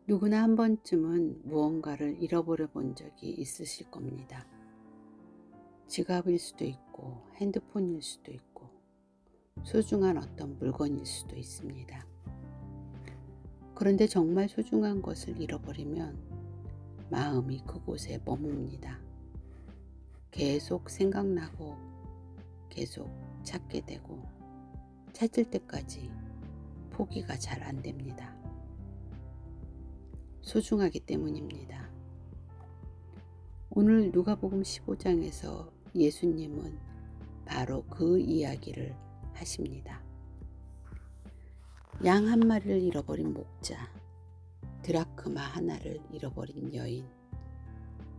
누구나 한 번쯤은 무언가를 잃어버려 본 적이 있으실 겁니다. 지갑일 수도 있고 핸드폰일 수도 있고 소중한 어떤 물건일 수도 있습니다. 그런데 정말 소중한 것을 잃어버리면 마음이 그곳에 머뭅니다. 계속 생각나고 계속 찾게 되고 찾을 때까지 포기가 잘 안 됩니다. 소중하기 때문입니다. 오늘 누가복음 15장에서 예수님은 바로 그 이야기를 하십니다. 양 한 마리를 잃어버린 목자, 드라크마 하나를 잃어버린 여인,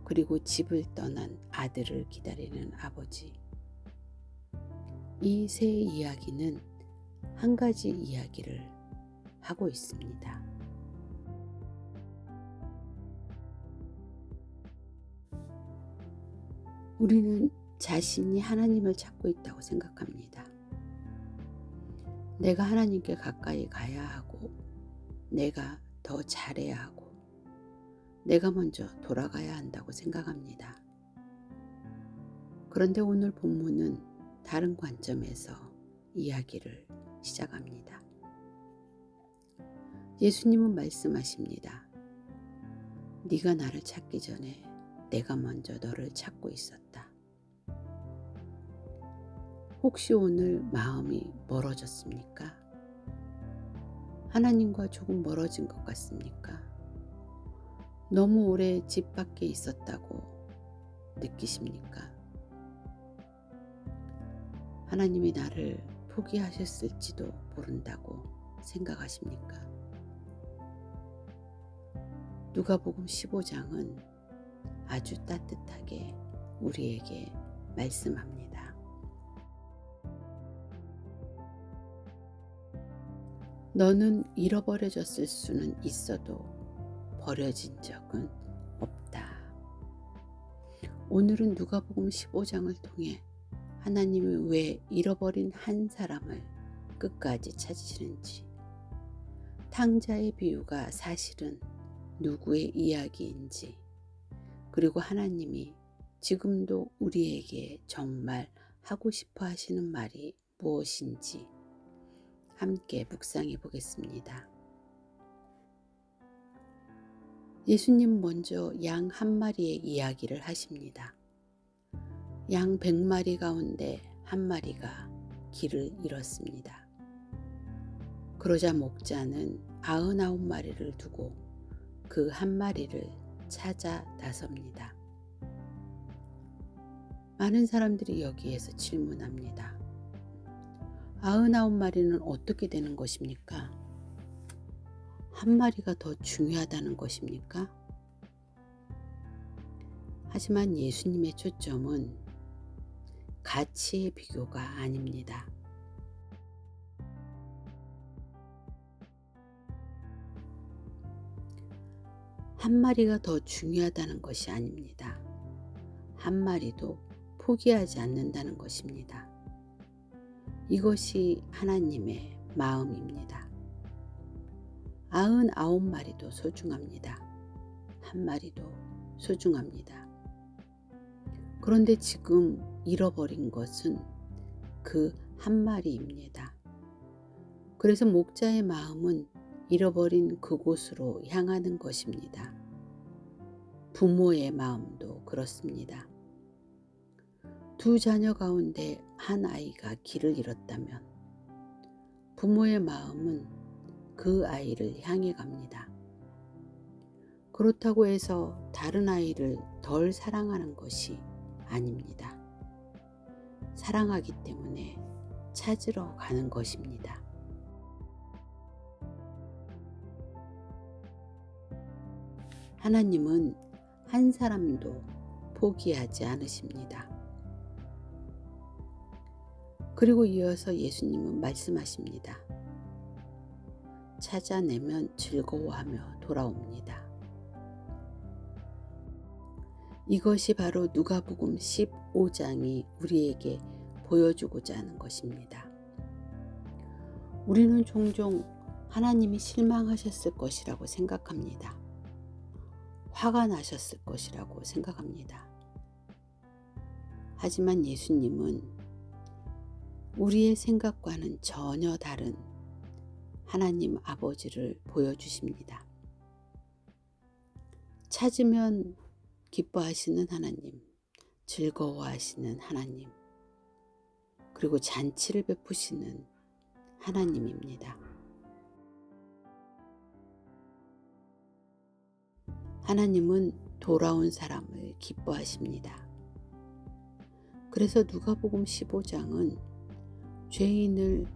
그리고 집을 떠난 아들을 기다리는 아버지. 이 세 이야기는 한 가지 이야기를 하고 있습니다. 우리는 자신이 하나님을 찾고 있다고 생각합니다. 내가 하나님께 가까이 가야 하고, 내가 더 잘해야 하고, 내가 먼저 돌아가야 한다고 생각합니다. 그런데 오늘 본문은 다른 관점에서 이야기를 시작합니다. 예수님은 말씀하십니다. 네가 나를 찾기 전에 내가 먼저 너를 찾고 있었다. 혹시 오늘 마음이 멀어졌습니까? 하나님과 조금 멀어진 것 같습니까? 너무 오래 집 밖에 있었다고 느끼십니까? 하나님이 나를 포기하셨을지도 모른다고 생각하십니까? 누가복음 15장은 아주 따뜻하게 우리에게 말씀합니다. 너는 잃어버려졌을 수는 있어도 버려진 적은 없다. 오늘은 누가복음 15장을 통해 하나님이 왜 잃어버린 한 사람을 끝까지 찾으시는지, 탕자의 비유가 사실은 누구의 이야기인지, 그리고 하나님이 지금도 우리에게 정말 하고 싶어 하시는 말이 무엇인지 함께 묵상해 보겠습니다. 예수님 먼저 양 한 마리의 이야기를 하십니다. 양 100마리 가운데 한 마리가 길을 잃었습니다. 그러자 목자는 99마리를 두고 그 한 마리를 찾아 나섭니다. 많은 사람들이 여기에서 질문합니다. 99마리는 어떻게 되는 것입니까? 한 마리가 더 중요하다는 것입니까? 하지만 예수님의 초점은 가치의 비교가 아닙니다. 한 마리가 더 중요하다는 것이 아닙니다. 한 마리도 포기하지 않는다는 것입니다. 이것이 하나님의 마음입니다. 99마리도 소중합니다. 한 마리도 소중합니다. 그런데 지금 잃어버린 것은 그 한 마리입니다. 그래서 목자의 마음은 잃어버린 그곳으로 향하는 것입니다. 부모의 마음도 그렇습니다. 두 자녀 가운데 한 아이가 길을 잃었다면 부모의 마음은 그 아이를 향해 갑니다. 그렇다고 해서 다른 아이를 덜 사랑하는 것이 아닙니다. 사랑하기 때문에 찾으러 가는 것입니다. 하나님은 한 사람도 포기하지 않으십니다. 그리고 이어서 예수님은 말씀하십니다. 찾아내면 즐거워하며 돌아옵니다. 이것이 바로 누가복음 15장이 우리에게 보여주고자 하는 것입니다. 우리는 종종 하나님이 실망하셨을 것이라고 생각합니다. 화가 나셨을 것이라고 생각합니다. 하지만 예수님은 우리의 생각과는 전혀 다른 하나님 아버지를 보여주십니다. 찾으면 기뻐하시는 하나님, 즐거워하시는 하나님, 그리고 잔치를 베푸시는 하나님입니다. 하나님은 돌아온 사람을 기뻐하십니다. 그래서 누가복음 15장은 죄인을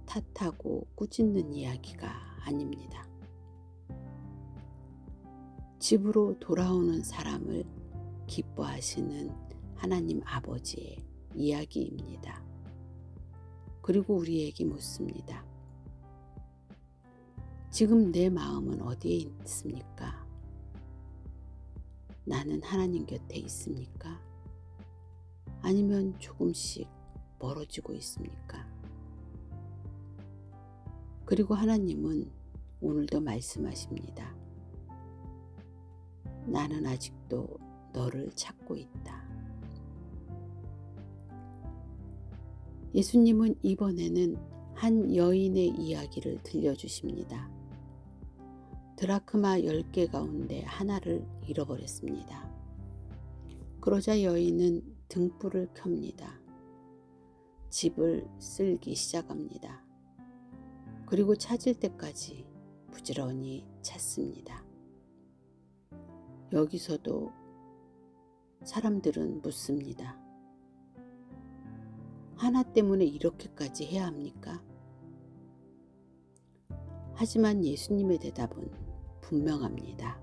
탓하고 꾸짖는 이야기가 아닙니다. 집으로 돌아오는 사람을 기뻐하시는 하나님 아버지의 이야기입니다. 그리고 우리에게 묻습니다. 지금 내 마음은 어디에 있습니까? 나는 하나님 곁에 있습니까? 아니면 조금씩 멀어지고 있습니까? 그리고 하나님은 오늘도 말씀하십니다. 나는 아직도 너를 찾고 있다. 예수님은 이번에는 한 여인의 이야기를 들려주십니다. 드라크마 10개 가운데 하나를 잃어버렸습니다. 그러자 여인은 등불을 켭니다. 집을 쓸기 시작합니다. 그리고 찾을 때까지 부지런히 찾습니다. 여기서도 사람들은 묻습니다. 하나 때문에 이렇게까지 해야 합니까? 하지만 예수님의 대답은 분명합니다.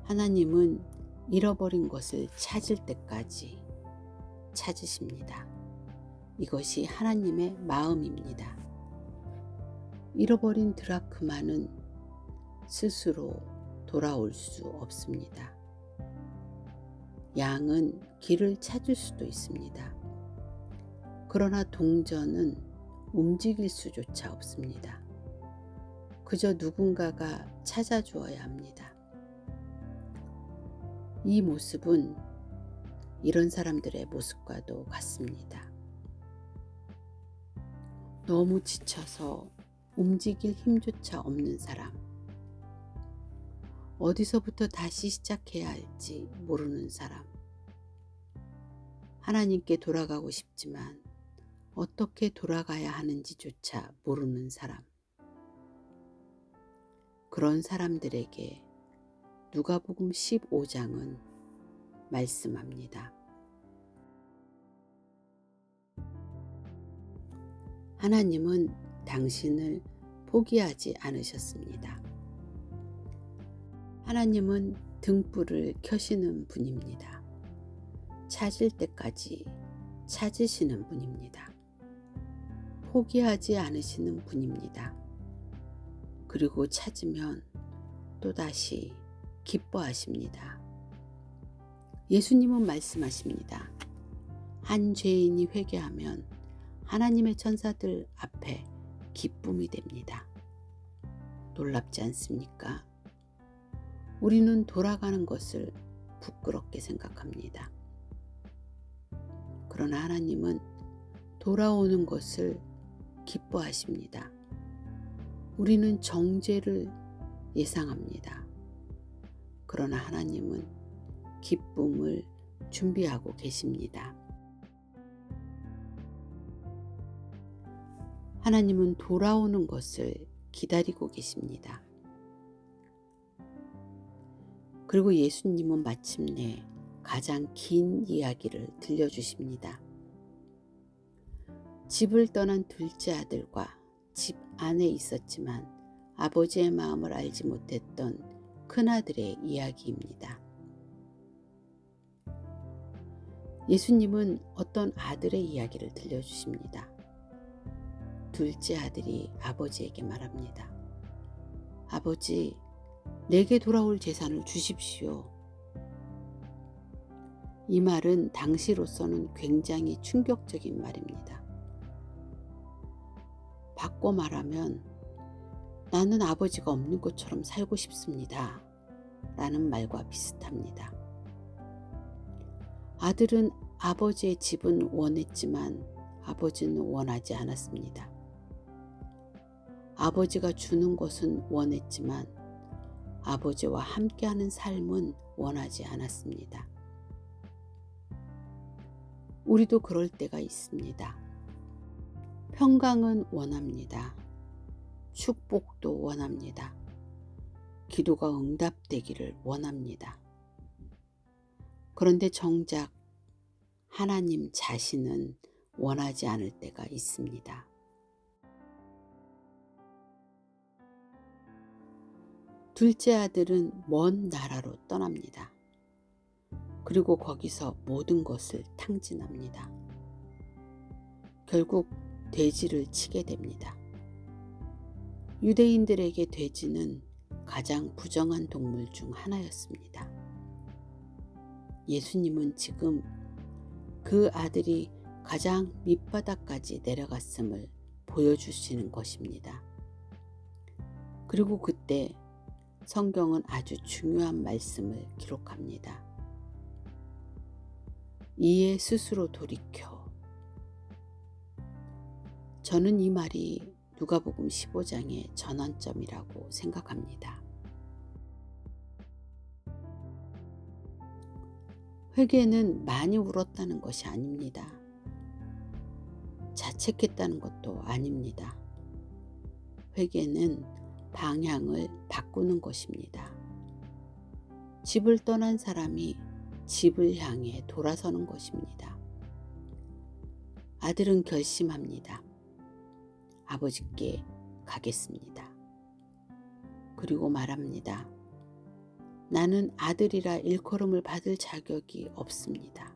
하나님은 잃어버린 것을 찾을 때까지 찾으십니다. 이것이 하나님의 마음입니다. 잃어버린 드라크마는 스스로 돌아올 수 없습니다. 양은 길을 찾을 수도 있습니다. 그러나 동전은 움직일 수조차 없습니다. 그저 누군가가 찾아주어야 합니다. 이 모습은 이런 사람들의 모습과도 같습니다. 너무 지쳐서 움직일 힘조차 없는 사람, 어디서부터 다시 시작해야 할지 모르는 사람, 하나님께 돌아가고 싶지만 어떻게 돌아가야 하는지조차 모르는 사람, 그런 사람들에게 누가복음 15장은 말씀합니다. 하나님은 당신을 포기하지 않으셨습니다. 하나님은 등불을 켜시는 분입니다. 찾을 때까지 찾으시는 분입니다. 포기하지 않으시는 분입니다. 그리고 찾으면 또다시 기뻐하십니다. 예수님은 말씀하십니다. 한 죄인이 회개하면 하나님의 천사들 앞에 기쁨이 됩니다. 놀랍지 않습니까? 우리는 돌아가는 것을 부끄럽게 생각합니다. 그러나 하나님은 돌아오는 것을 기뻐하십니다. 우리는 정죄를 예상합니다. 그러나 하나님은 기쁨을 준비하고 계십니다. 하나님은 돌아오는 것을 기다리고 계십니다. 그리고 예수님은 마침내 가장 긴 이야기를 들려주십니다. 집을 떠난 둘째 아들과 집 안에 있었지만 아버지의 마음을 알지 못했던 큰아들의 이야기입니다. 예수님은 어떤 아들의 이야기를 들려주십니다. 둘째 아들이 아버지에게 말합니다. 아버지, 내게 돌아올 재산을 주십시오. 이 말은 당시로서는 굉장히 충격적인 말입니다. 바꿔 말하면 나는 아버지가 없는 것처럼 살고 싶습니다. 라는 말과 비슷합니다. 아들은 아버지의 집은 원했지만 아버지는 원하지 않았습니다. 아버지가 주는 것은 원했지만 아버지와 함께하는 삶은 원하지 않았습니다. 우리도 그럴 때가 있습니다. 평강은 원합니다. 축복도 원합니다. 기도가 응답되기를 원합니다. 그런데 정작 하나님 자신은 원하지 않을 때가 있습니다. 둘째 아들은 먼 나라로 떠납니다. 그리고 거기서 모든 것을 탕진합니다. 결국 돼지를 치게 됩니다. 유대인들에게 돼지는 가장 부정한 동물 중 하나였습니다. 예수님은 지금 그 아들이 가장 밑바닥까지 내려갔음을 보여주시는 것입니다. 그리고 그때 성경은 아주 중요한 말씀을 기록합니다. 이에 스스로 돌이켜. 저는 이 말이 누가복음 15장의 전환점이라고 생각합니다. 회개는 많이 울었다는 것이 아닙니다. 자책했다는 것도 아닙니다. 회개는 방향을 바꾸는 것입니다. 집을 떠난 사람이 집을 향해 돌아서는 것입니다. 아들은 결심합니다. 아버지께 가겠습니다. 그리고 말합니다. 나는 아들이라 일컬음을 받을 자격이 없습니다.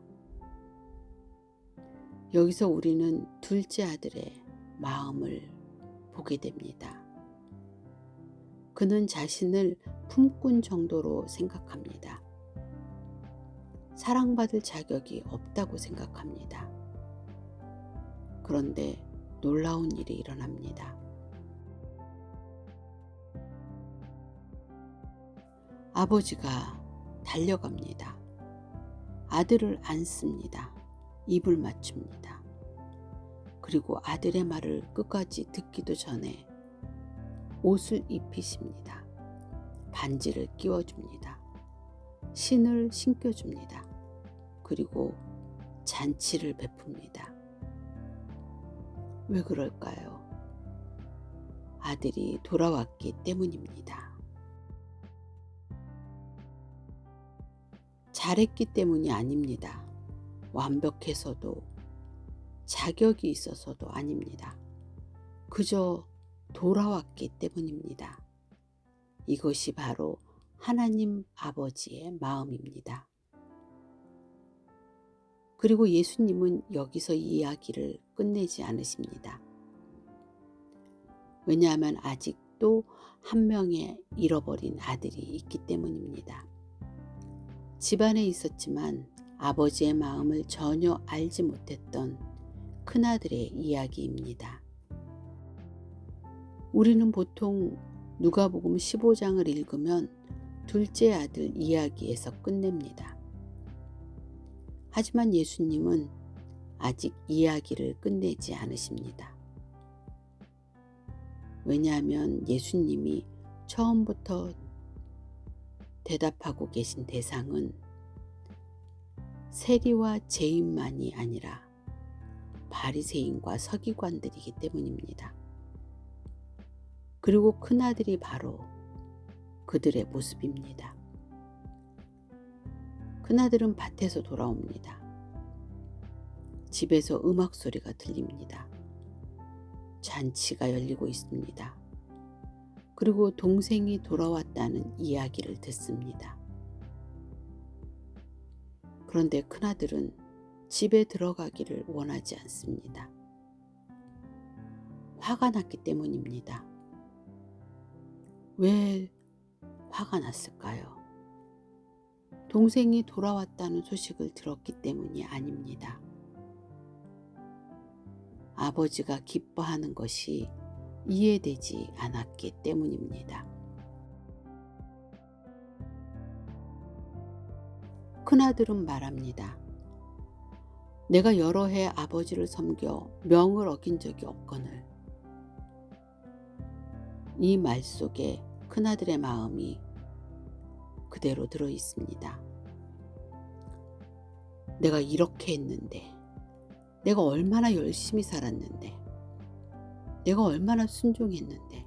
여기서 우리는 둘째 아들의 마음을 보게 됩니다. 그는 자신을 품꾼 정도로 생각합니다. 사랑받을 자격이 없다고 생각합니다. 그런데 놀라운 일이 일어납니다. 아버지가 달려갑니다. 아들을 안습니다. 입을 맞춥니다. 그리고 아들의 말을 끝까지 듣기도 전에 옷을 입히십니다. 반지를 끼워줍니다. 신을 신겨줍니다. 그리고 잔치를 베풉니다. 왜 그럴까요? 아들이 돌아왔기 때문입니다. 잘했기 때문이 아닙니다. 완벽해서도 자격이 있어서도 아닙니다. 그저 돌아왔기 때문입니다. 이것이 바로 하나님 아버지의 마음입니다. 그리고 예수님은 여기서 이 이야기를 끝내지 않으십니다. 왜냐하면 아직도 한 명의 잃어버린 아들이 있기 때문입니다. 집안에 있었지만 아버지의 마음을 전혀 알지 못했던 큰아들의 이야기입니다. 우리는 보통 누가복음 15장을 읽으면 둘째 아들 이야기에서 끝냅니다. 하지만 예수님은 아직 이야기를 끝내지 않으십니다. 왜냐하면 예수님이 처음부터 대답하고 계신 대상은 세리와 죄인만이 아니라 바리새인과 서기관들이기 때문입니다. 그리고 큰아들이 바로 그들의 모습입니다. 큰아들은 밭에서 돌아옵니다. 집에서 음악 소리가 들립니다. 잔치가 열리고 있습니다. 그리고 동생이 돌아왔다는 이야기를 듣습니다. 그런데 큰아들은 집에 들어가기를 원하지 않습니다. 화가 났기 때문입니다. 왜 화가 났을까요? 동생이 돌아왔다는 소식을 들었기 때문이 아닙니다. 아버지가 기뻐하는 것이 이해되지 않았기 때문입니다. 큰아들은 말합니다. 내가 여러 해 아버지를 섬겨 명을 어긴 적이 없거늘. 이 말 속에 큰아들의 마음이 그대로 들어 있습니다. 내가 이렇게 했는데, 내가 얼마나 열심히 살았는데, 내가 얼마나 순종했는데.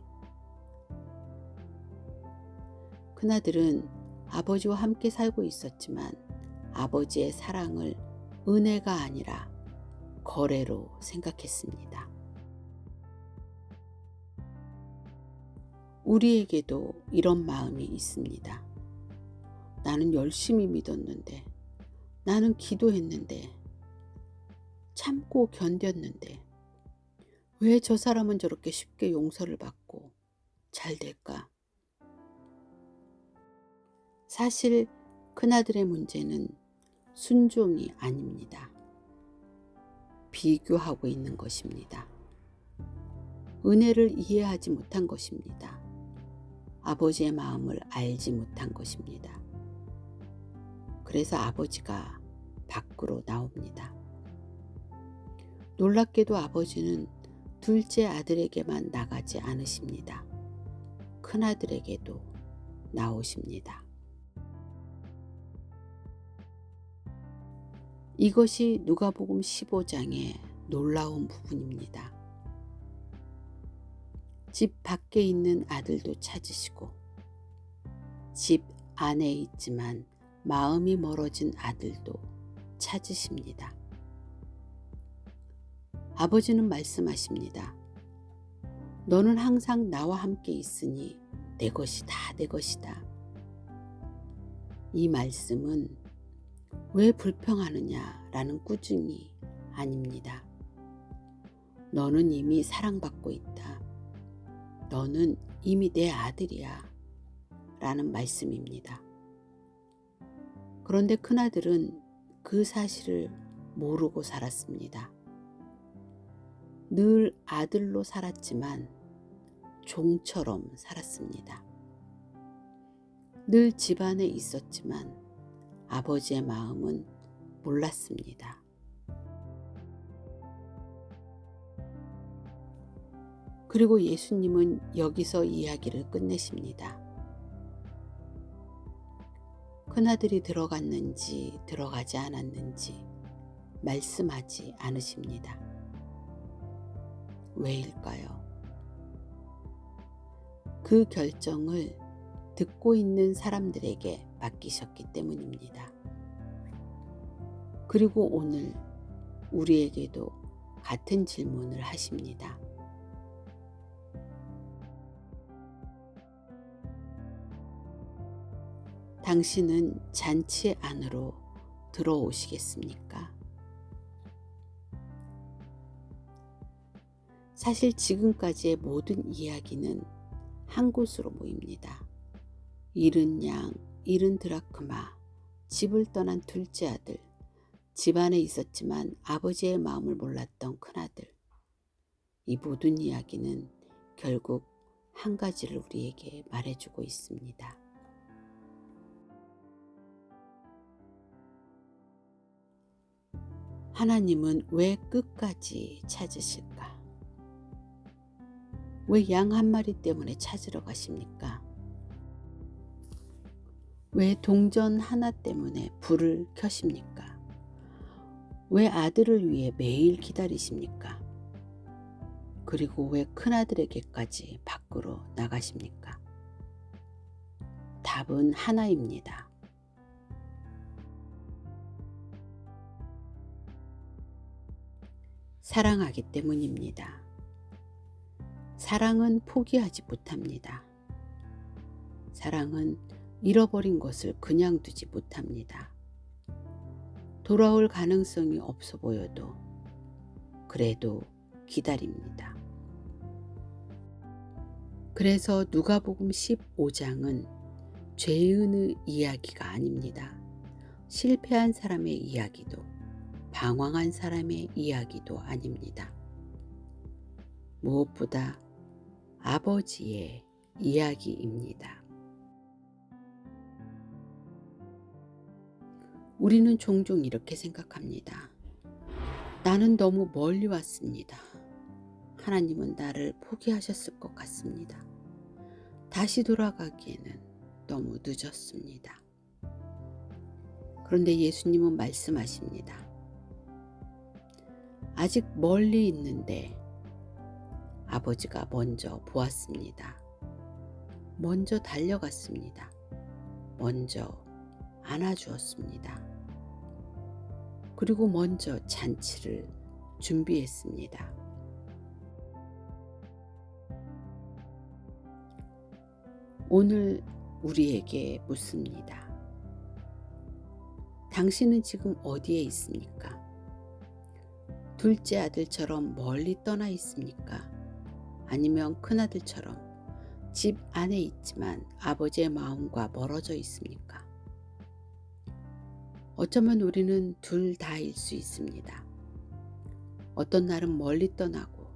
큰아들은 아버지와 함께 살고 있었지만 아버지의 사랑을 은혜가 아니라 거래로 생각했습니다. 우리에게도 이런 마음이 있습니다. 나는 열심히 믿었는데, 나는 기도했는데, 참고 견뎠는데, 왜 저 사람은 저렇게 쉽게 용서를 받고 잘 될까? 사실 큰아들의 문제는 순종이 아닙니다. 비교하고 있는 것입니다. 은혜를 이해하지 못한 것입니다. 아버지의 마음을 알지 못한 것입니다. 그래서 아버지가 밖으로 나옵니다. 놀랍게도 아버지는 둘째 아들에게만 나가지 않으십니다. 큰아들에게도 나오십니다. 이것이 누가복음 15장의 놀라운 부분입니다. 집 밖에 있는 아들도 찾으시고, 집 안에 있지만 마음이 멀어진 아들도 찾으십니다. 아버지는 말씀하십니다. 너는 항상 나와 함께 있으니 내 것이 다 내 것이다. 이 말씀은 왜 불평하느냐라는 꾸중이 아닙니다. 너는 이미 사랑받고 있다. 너는 이미 내 아들이야. 라는 말씀입니다. 그런데 큰아들은 그 사실을 모르고 살았습니다. 늘 아들로 살았지만 종처럼 살았습니다. 늘 집안에 있었지만 아버지의 마음은 몰랐습니다. 그리고 예수님은 여기서 이야기를 끝내십니다. 큰아들이 들어갔는지 들어가지 않았는지 말씀하지 않으십니다. 왜일까요? 그 결정을 듣고 있는 사람들에게 맡기셨기 때문입니다. 그리고 오늘 우리에게도 같은 질문을 하십니다. 당신은 잔치 안으로 들어오시겠습니까? 사실 지금까지의 모든 이야기는 한 곳으로 모입니다. 잃은 양, 잃은 드라크마, 집을 떠난 둘째 아들, 집안에 있었지만 아버지의 마음을 몰랐던 큰아들. 이 모든 이야기는 결국 한 가지를 우리에게 말해주고 있습니다. 하나님은 왜 끝까지 찾으실까? 왜 양 한 마리 때문에 찾으러 가십니까? 왜 동전 하나 때문에 불을 켜십니까? 왜 아들을 위해 매일 기다리십니까? 그리고 왜 큰아들에게까지 밖으로 나가십니까? 답은 하나입니다. 사랑하기 때문입니다. 사랑은 포기하지 못합니다. 사랑은 잃어버린 것을 그냥 두지 못합니다. 돌아올 가능성이 없어 보여도 그래도 기다립니다. 그래서 누가복음 15장은 죄인의 이야기가 아닙니다. 실패한 사람의 이야기도 방황한 사람의 이야기도 아닙니다. 무엇보다 아버지의 이야기입니다. 우리는 종종 이렇게 생각합니다. 나는 너무 멀리 왔습니다. 하나님은 나를 포기하셨을 것 같습니다. 다시 돌아가기에는 너무 늦었습니다. 그런데 예수님은 말씀하십니다. 아직 멀리 있는데 아버지가 먼저 보았습니다. 먼저 달려갔습니다. 먼저 안아주었습니다. 그리고 먼저 잔치를 준비했습니다. 오늘 우리에게 묻습니다. 당신은 지금 어디에 있습니까? 둘째 아들처럼 멀리 떠나 있습니까? 아니면 큰아들처럼 집 안에 있지만 아버지의 마음과 멀어져 있습니까? 어쩌면 우리는 둘 다일 수 있습니다. 어떤 날은 멀리 떠나고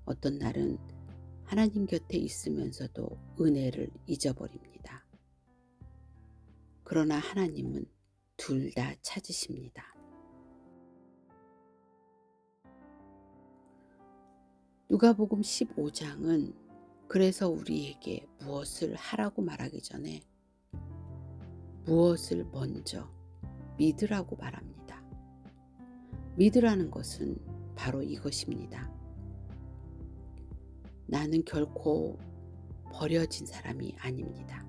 어떤 날은 하나님 곁에 있으면서도 은혜를 잊어버립니다. 그러나 하나님은 둘 다 찾으십니다. 누가복음 15장은 그래서 우리에게 무엇을 하라고 말하기 전에 무엇을 먼저 믿으라고 말합니다. 믿으라는 것은 바로 이것입니다. 나는 결코 버려진 사람이 아닙니다.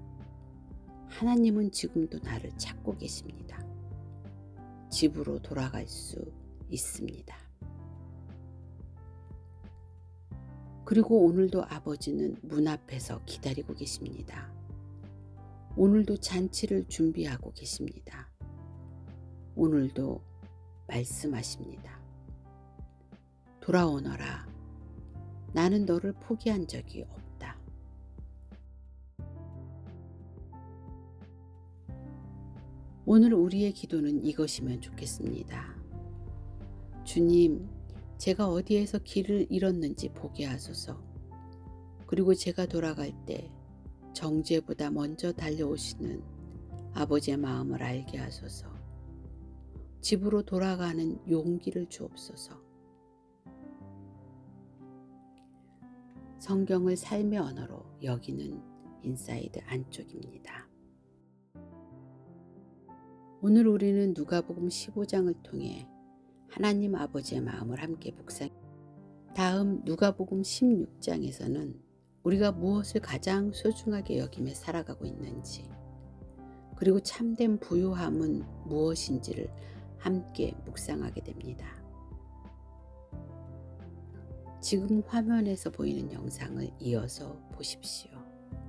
하나님은 지금도 나를 찾고 계십니다. 집으로 돌아갈 수 있습니다. 그리고 오늘도 아버지는 문 앞에서 기다리고 계십니다. 오늘도 잔치를 준비하고 계십니다. 오늘도 말씀하십니다. 돌아오너라. 나는 너를 포기한 적이 없다. 오늘 우리의 기도는 이것이면 좋겠습니다. 주님, 제가 어디에서 길을 잃었는지 보게 하소서. 그리고 제가 돌아갈 때 정죄보다 먼저 달려오시는 아버지의 마음을 알게 하소서. 집으로 돌아가는 용기를 주옵소서. 성경을 삶의 언어로 여기는 인사이드 안쪽입니다. 오늘 우리는 누가복음 15장을 통해 하나님 아버지의 마음을 함께 묵상. 다음 누가복음 16장에서는 우리가 무엇을 가장 소중하게 여기며 살아가고 있는지, 그리고 참된 부요함은 무엇인지를 함께 묵상하게 됩니다. 지금 화면에서 보이는 영상을 이어서 보십시오.